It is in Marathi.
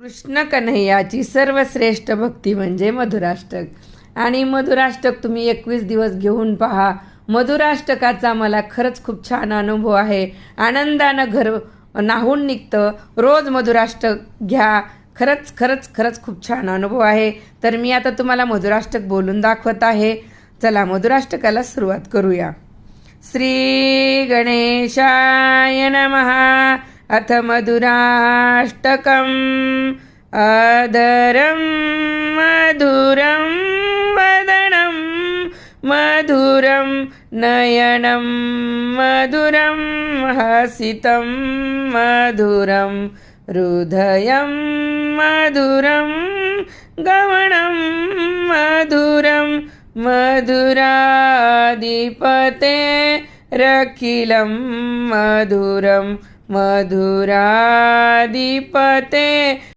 कृष्ण कन्हैयाची सर्वश्रेष्ठ भक्ती म्हणजे मधुराष्टक। आणि मधुराष्टक तुम्ही 21 दिवस घेऊन पहा। मधुराष्टकाचा मला खरंच खूप छान अनुभव आहे। आनंदानं घर नाहून निघतं। रोज मधुराष्टक घ्या। खरंच खरंच खरंच खूप छान अनुभव आहे। तर मी आता तुम्हाला मधुराष्टक बोलून दाखवत आहे। चला मधुराष्टकाला सुरुवात करूया। श्री गणेशाय नमः। अथ मधुराष्टकम्। अधरं मधुरं वदनं मधुरं नयनं मधुरं हसितं मधुरं हृदयं मधुरं गमनं मधुरं मधुराधिपते रखिलं मधुरं मधुराधिपते